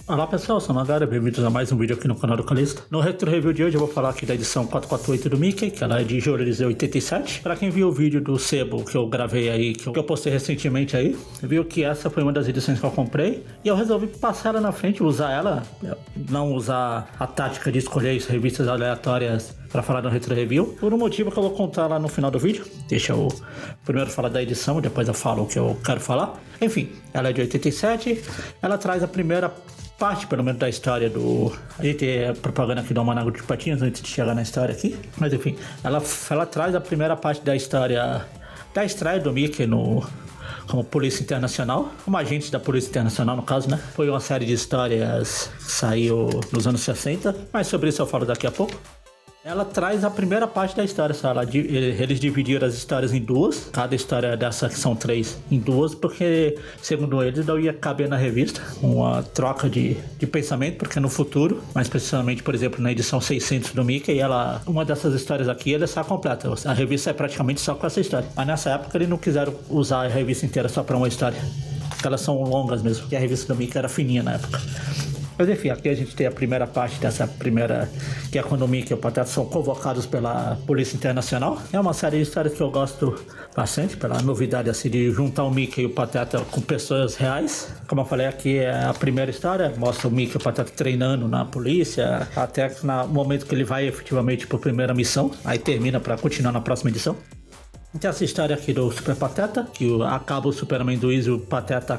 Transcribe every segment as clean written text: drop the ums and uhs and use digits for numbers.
Olá pessoal, eu sou o Magara, bem-vindos a mais um vídeo aqui no canal do Calista. No Retro Review de hoje eu vou falar aqui da edição 448 do Mickey, que ela é de julho de 87. Para quem viu o vídeo do sebo que eu gravei aí, que eu postei recentemente aí, viu que essa foi uma das edições que eu comprei e eu resolvi passar ela na frente, usar ela, não usar a tática de escolher revistas aleatórias para falar no Retro Review, por um motivo que eu vou contar lá no final do vídeo. Deixa eu primeiro falar da edição, depois eu falo o que eu quero falar. Enfim, ela é de 87, ela traz a primeira parte, pelo menos, da história do... A gente tem propaganda aqui do Almanac de Patinhas antes de chegar na história aqui. Mas enfim, ela traz a primeira parte da história da estreia do Mickey como Polícia Internacional, como agente da Polícia Internacional no caso, né? Foi uma série de histórias que saiu nos anos 60, mas sobre isso eu falo daqui a pouco. Ela traz a primeira parte da história, eles dividiram as histórias em duas, cada história dessa que são 3 em duas, porque segundo eles não ia caber na revista uma troca de pensamento, porque no futuro, mais precisamente, por exemplo, na edição 600 do Mickey, uma dessas histórias aqui ela está completa, a revista é praticamente só com essa história, mas nessa época eles não quiseram usar a revista inteira só para uma história, porque elas são longas mesmo, porque a revista do Mickey era fininha na época. Mas enfim, aqui a gente tem a primeira parte dessa primeira, que é quando o Mickey e o Pateta são convocados pela Polícia Internacional. É uma série de histórias que eu gosto bastante, pela novidade assim de juntar o Mickey e o Pateta com pessoas reais. Como eu falei, aqui é a primeira história, mostra o Mickey e o Pateta treinando na polícia, até no momento que ele vai efetivamente para a primeira missão, aí termina para continuar na próxima edição. Tem essa história aqui do Super Pateta, que acaba o Super Amendoim e o Pateta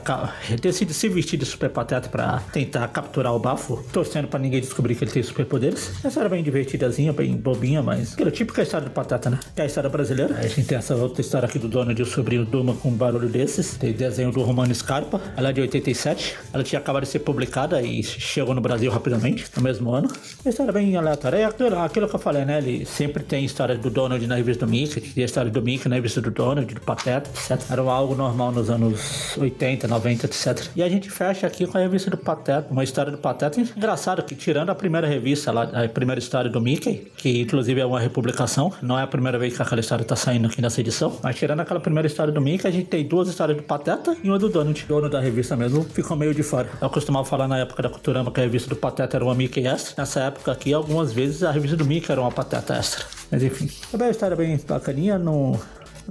decide se vestir de Super Pateta pra tentar capturar o Bafo, torcendo pra ninguém descobrir que ele tem superpoderes. Essa história é bem divertidazinha, bem bobinha, mas aquela típica história do Pateta, né? Que é a história brasileira. Aí a gente tem essa outra história aqui do Donald e o sobrinho Duma com um barulho desses. Tem desenho do Romano Scarpa, ela é de 87. Ela tinha acabado de ser publicada e chegou no Brasil rapidamente, no mesmo ano. A história é bem aleatória. É aquilo que eu falei, né? Ele sempre tem história do Donald na revista do Mickey, tem a história do Mickey na revista do Donald, do Pateta, etc. Era algo normal nos anos 80, 90, etc. E a gente fecha aqui com a revista do Pateta, uma história do Pateta. Engraçado que, tirando a primeira revista lá, a primeira história do Mickey, que inclusive é uma republicação, não é a primeira vez que aquela história tá saindo aqui nessa edição, mas tirando aquela primeira história do Mickey, a gente tem 2 histórias do Pateta e uma do Donald. O dono da revista mesmo ficou meio de fora. Eu costumava falar na época da Culturama que a revista do Pateta era uma Mickey Extra. Nessa época aqui, algumas vezes a revista do Mickey era uma Pateta Extra. Mas enfim, é uma história bem bacaninha, não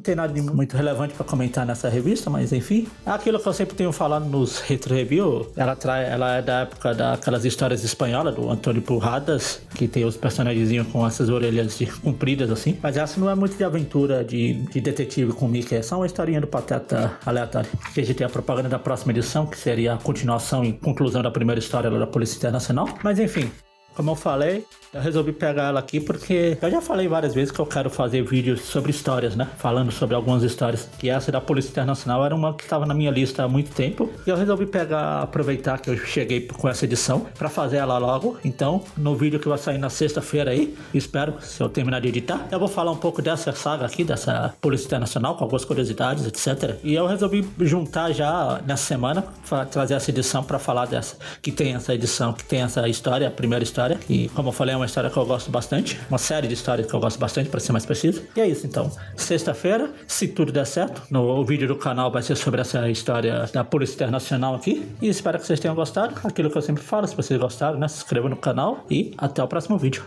tem nada de muito relevante para comentar nessa revista, mas enfim. É aquilo que eu sempre tenho falado nos Retro Review. Ela é da época daquelas histórias espanholas, do Antônio Porradas, que tem os personagens com essas orelhas compridas assim. Mas essa não é muito de aventura de detetive com o Mickey, é só uma historinha do Pateta aleatória. Aqui a gente tem a propaganda da próxima edição, que seria a continuação e conclusão da primeira história da Polícia Internacional. Mas enfim, como eu falei, eu resolvi pegar ela aqui porque eu já falei várias vezes que eu quero fazer vídeos sobre histórias, né? Falando sobre algumas histórias. E essa da Polícia Internacional era uma que estava na minha lista há muito tempo. E eu resolvi aproveitar que eu cheguei com essa edição para fazer ela logo. Então, no vídeo que vai sair na sexta-feira aí, espero, se eu terminar de editar, eu vou falar um pouco dessa saga aqui, dessa Polícia Internacional, com algumas curiosidades, etc. E eu resolvi juntar já nessa semana, trazer essa edição para falar dessa, que tem essa edição, que tem essa história, a primeira história. E como eu falei, é uma história que eu gosto bastante, uma série de histórias que eu gosto bastante, para ser mais preciso. E é isso então, sexta-feira, se tudo der certo, o vídeo do canal vai ser sobre essa história da Polícia Internacional aqui. E espero que vocês tenham gostado, aquilo que eu sempre falo, se vocês gostaram, né, se inscreva no canal e até o próximo vídeo.